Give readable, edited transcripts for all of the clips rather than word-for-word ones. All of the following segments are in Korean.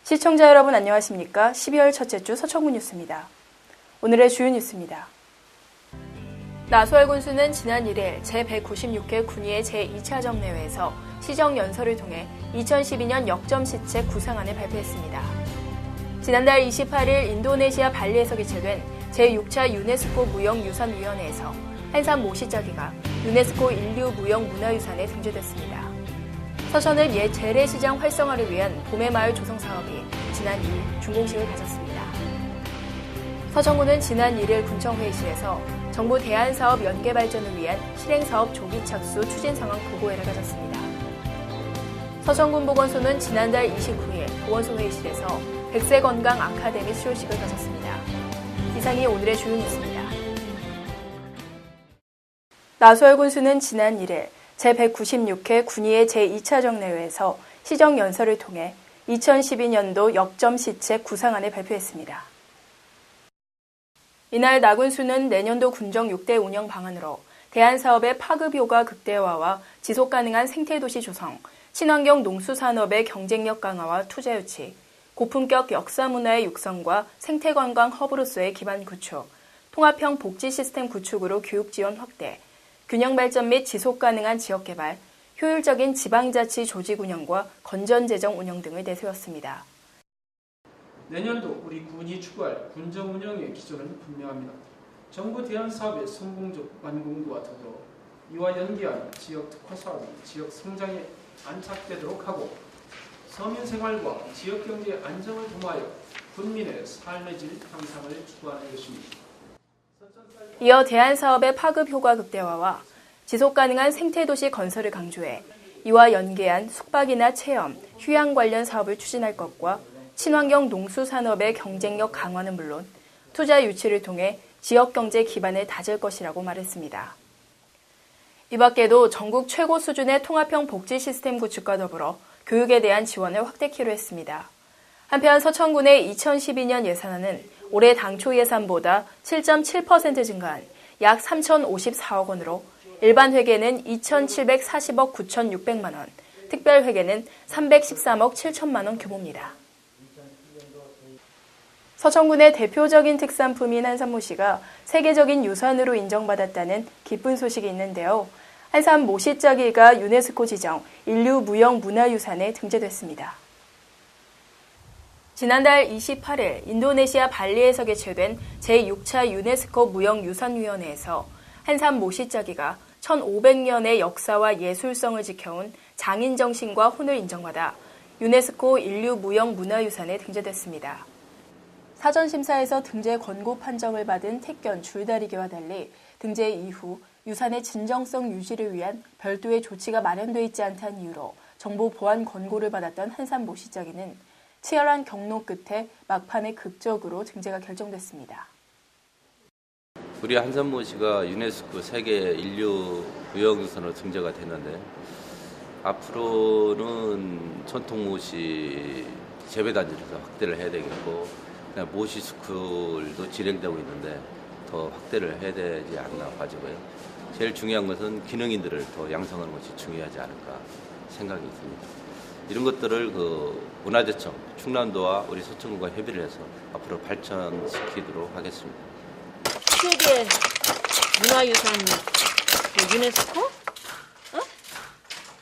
시청자 여러분 안녕하십니까? 12월 첫째 주 서천구 뉴스입니다. 오늘의 주요 뉴스입니다. 나소열 군수는 지난 1일 제196회 군의회 제2차 정례회에서 시정연설을 통해 2012년 역점 시책 구상안을 발표했습니다. 지난달 28일 인도네시아 발리에서 개최된 제6차 유네스코 무형유산위원회에서 한산 모시짜기가 유네스코 인류무형문화유산에 등재됐습니다. 서천을 옛 재래시장 활성화를 위한 봄의마을 조성 사업이 지난 2일 준공식을 가졌습니다. 서천구는 지난 1일 군청회의실에서 정부 대안사업 연계 발전을 위한 실행사업 조기 착수 추진 상황 보고회를 가졌습니다. 서천군보건소는 지난달 29일 보건소 회의실에서 백세건강 아카데미 수료식을 가졌습니다. 이상이 오늘의 주요 뉴스입니다. 나소열 군수는 지난 1일 제196회 군의회 제2차 정례회에서 시정연설을 통해 2012년도 역점 시책 구상안을 발표했습니다. 이날 나 군수는 내년도 군정 6대 운영 방안으로 대안사업의 파급효과 극대화와 지속가능한 생태도시 조성, 친환경 농수산업의 경쟁력 강화와 투자 유치, 고품격 역사문화의 육성과 생태관광 허브로서의 기반 구축, 통합형 복지 시스템 구축으로 교육 지원 확대, 균형 발전 및 지속 가능한 지역 개발, 효율적인 지방자치 조직 운영과 건전 재정 운영 등을 내세웠습니다. 내년도 우리 군이 추구할 군정 운영의 기조는 분명합니다. 정부 대안 사업의 성공적 완공도와 더불어 이와 연계한 지역 특화 사업이 지역 성장에 안착되도록 하고 서민 생활과 지역 경제 안정을 도모하여 군민의 삶의 질 향상을 추구하는 것입니다. 이어 대안사업의 파급효과 극대화와 지속가능한 생태도시 건설을 강조해 이와 연계한 숙박이나 체험, 휴양 관련 사업을 추진할 것과 친환경 농수산업의 경쟁력 강화는 물론 투자 유치를 통해 지역경제 기반을 다질 것이라고 말했습니다. 이 밖에도 전국 최고 수준의 통합형 복지 시스템 구축과 더불어 교육에 대한 지원을 확대키로 했습니다. 한편 서천군의 2012년 예산안은 올해 당초 예산보다 7.7% 증가한 약 3,054억 원으로 일반 회계는 2,740억 9,600만 원, 특별 회계는 313억 7천만 원 규모입니다. 서천군의 대표적인 특산품인 한산모시가 세계적인 유산으로 인정받았다는 기쁜 소식이 있는데요. 한산 모시짜기가 유네스코 지정 인류무형문화유산에 등재됐습니다. 지난달 28일 인도네시아 발리에서 개최된 제6차 유네스코 무형유산위원회에서 한산 모시짜기가 1500년의 역사와 예술성을 지켜온 장인 정신과 혼을 인정받아 유네스코 인류무형문화유산에 등재됐습니다. 사전심사에서 등재 권고 판정을 받은 택견 줄다리기와 달리 등재 이후 유산의 진정성 유지를 위한 별도의 조치가 마련돼 있지 않다는 이유로 정부 보안 권고를 받았던 한산 모시짜기는 치열한 경로 끝에 막판에 극적으로 등재가 결정됐습니다. 우리 한산모시가 유네스코 세계 인류 무형유산으로 등재가 됐는데 앞으로는 전통모시 재배단지를 더 확대를 해야 되겠고 모시 스쿨도 진행되고 있는데 더 확대를 해야 되지 않나 봐지고요. 제일 중요한 것은 기능인들을 더 양성하는 것이 중요하지 않을까 생각이 있습니다. 이런 것들을 문화재청, 충남도와 우리 서천구가 협의를 해서 앞으로 발전시키도록 하겠습니다. 세계 문화유산 유네스코?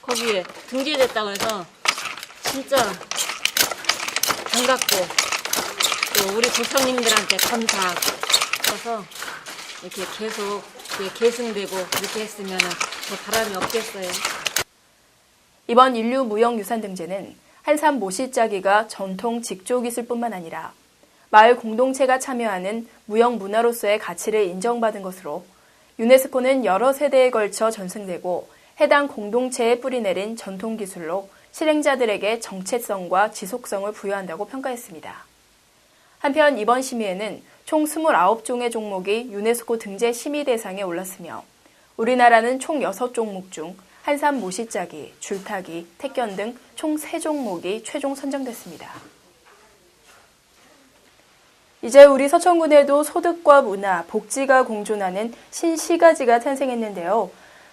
거기에 등재됐다고 해서 진짜 반갑고 또 우리 조상님들한테 감사해서 이렇게 계속 계승되고 이렇게 했으면 더 바람이 없겠어요. 이번 인류무형유산 등재는 한산 모시짜기가 전통 직조기술뿐만 아니라 마을 공동체가 참여하는 무형문화로서의 가치를 인정받은 것으로 유네스코는 여러 세대에 걸쳐 전승되고 해당 공동체에 뿌리내린 전통기술로 실행자들에게 정체성과 지속성을 부여한다고 평가했습니다. 한편 이번 심의에는 총 29종의 종목이 유네스코 등재 심의 대상에 올랐으며 우리나라는 총 6종목 중 한산 모시짜기, 줄타기, 택견 등 총 3종목이 최종 선정됐습니다. 이제 우리 서천군에도 소득과 문화, 복지가 공존하는 신시가지가 탄생했는데요.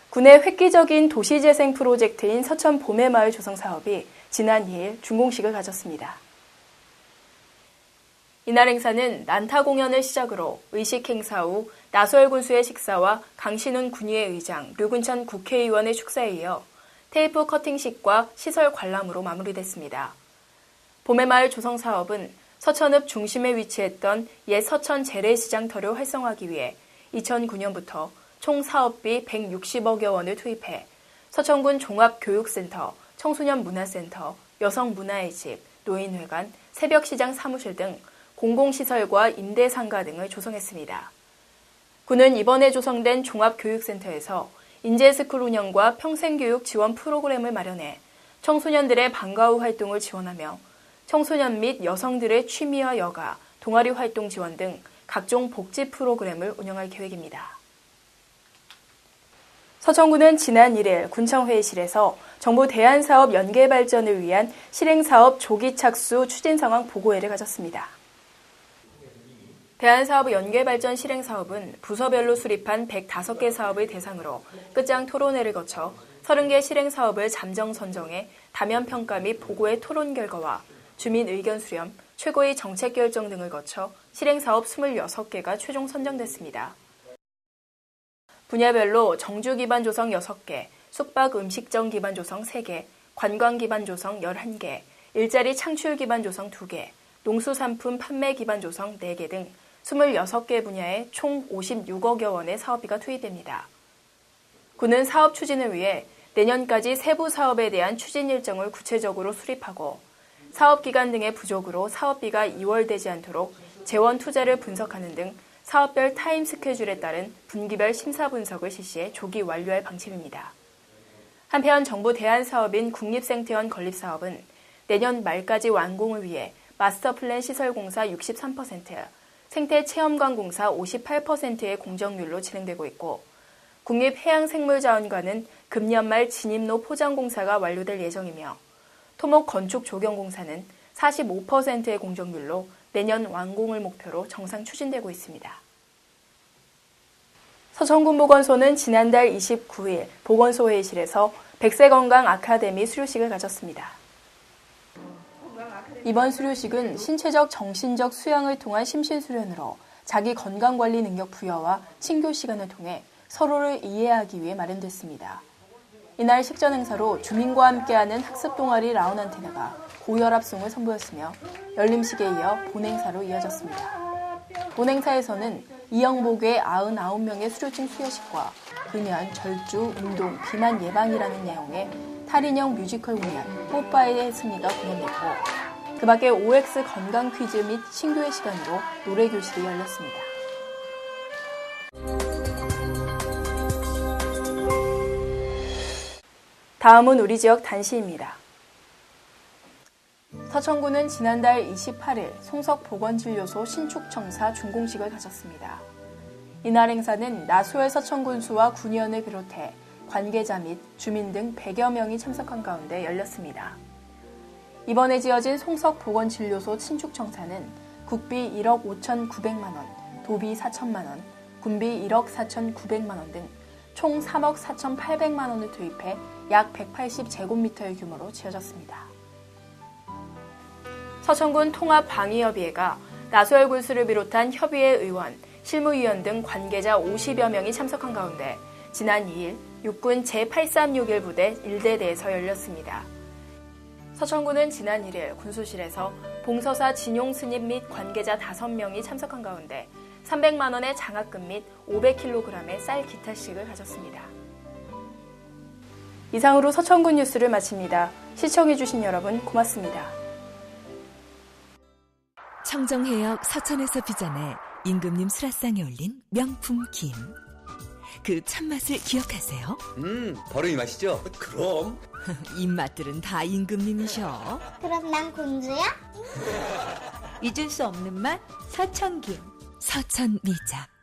군의 획기적인 도시재생 프로젝트인 서천 봄의마을 조성 사업이 지난 2일 준공식을 가졌습니다. 이날 행사는 난타 공연을 시작으로 의식 행사 후 나소열 군수의 식사와 강신훈 군의회 의장, 류근찬 국회의원의 축사에 이어 테이프 커팅식과 시설 관람으로 마무리됐습니다. 봄의 마을 조성 사업은 서천읍 중심에 위치했던 옛 서천 재래시장 터를 활성화하기 위해 2009년부터 총 사업비 160억여 원을 투입해 서천군 종합교육센터, 청소년문화센터, 여성문화의 집, 노인회관, 새벽시장 사무실 등 공공시설과 임대상가 등을 조성했습니다. 군은 이번에 조성된 종합교육센터에서 인재스쿨 운영과 평생교육 지원 프로그램을 마련해 청소년들의 방과 후 활동을 지원하며 청소년 및 여성들의 취미와 여가, 동아리 활동 지원 등 각종 복지 프로그램을 운영할 계획입니다. 서천군은 지난 1일 군청회의실에서 정부 대안사업 연계 발전을 위한 실행사업 조기 착수 추진 상황 보고회를 가졌습니다. 대안사업 연계발전 실행사업은 부서별로 수립한 105개 사업을 대상으로 끝장 토론회를 거쳐 30개 실행사업을 잠정 선정해 다면 평가 및 보고의 토론 결과와 주민 의견 수렴, 최고의 정책 결정 등을 거쳐 실행사업 26개가 최종 선정됐습니다. 분야별로 정주 기반 조성 6개, 숙박 음식점 기반 조성 3개, 관광 기반 조성 11개, 일자리 창출 기반 조성 2개, 농수산품 판매 기반 조성 4개 등 26개 분야에 총 56억여 원의 사업비가 투입됩니다. 군은 사업 추진을 위해 내년까지 세부 사업에 대한 추진 일정을 구체적으로 수립하고 사업기간 등의 부족으로 사업비가 이월되지 않도록 재원 투자를 분석하는 등 사업별 타임 스케줄에 따른 분기별 심사 분석을 실시해 조기 완료할 방침입니다. 한편 정부 대안 사업인 국립생태원 건립사업은 내년 말까지 완공을 위해 마스터플랜 시설공사 63%, 생태체험관공사 58%의 공정률로 진행되고 있고 국립해양생물자원관은 금년 말 진입로 포장공사가 완료될 예정이며 토목건축조경공사는 45%의 공정률로 내년 완공을 목표로 정상 추진되고 있습니다. 서천군 보건소는 지난달 29일 보건소 회의실에서 100세 건강 아카데미 수료식을 가졌습니다. 이번 수료식은 신체적, 정신적 수양을 통한 심신수련으로 자기 건강관리 능력 부여와 친교 시간을 통해 서로를 이해하기 위해 마련됐습니다. 이날 식전 행사로 주민과 함께하는 학습 동아리 라운안테나가 고혈압송을 선보였으며 열림식에 이어 본행사로 이어졌습니다. 본행사에서는 이영복의 99명의 수료증 수여식과 금연, 절주, 운동, 비만 예방이라는 내용의 탈인형 뮤지컬 공연 뽀빠이의 승리가 공연됐고 그 밖에 OX 건강 퀴즈 및 친교의 시간으로 노래교실이 열렸습니다. 다음은 우리 지역 단시입니다. 서천군은 지난달 28일 송석보건진료소 신축청사 준공식을 가졌습니다. 이날 행사는 나소열 서천군수와 군의원을 비롯해 관계자 및 주민 등 100여 명이 참석한 가운데 열렸습니다. 이번에 지어진 송석보건진료소 신축청사는 국비 1억 5,900만 원, 도비 4천만 원, 군비 1억 4,900만 원 등 총 3억 4,800만 원을 투입해 약 180제곱미터의 규모로 지어졌습니다. 서천군 통합방위협의회가 나소열 군수를 비롯한 협의회 의원, 실무위원 등 관계자 50여 명이 참석한 가운데 지난 2일 육군 제836일 부대 1대대에서 열렸습니다. 서천군은 지난 1일 군수실에서 봉서사 진용 스님 및 관계자 5명이 참석한 가운데 300만 원의 장학금 및 500kg의 쌀 기타식을 가졌습니다. 이상으로 서천군 뉴스를 마칩니다. 시청해주신 여러분 고맙습니다. 청정해역 서천에서 빚어내 임금님 수라상에 올린 명품 김. 그 참맛을 기억하세요? 바로 이 맛이죠? 그럼. 입맛들은 다 임금님이셔. 그럼 난 공주야? 잊을 수 없는 맛 서천김. 서천미작.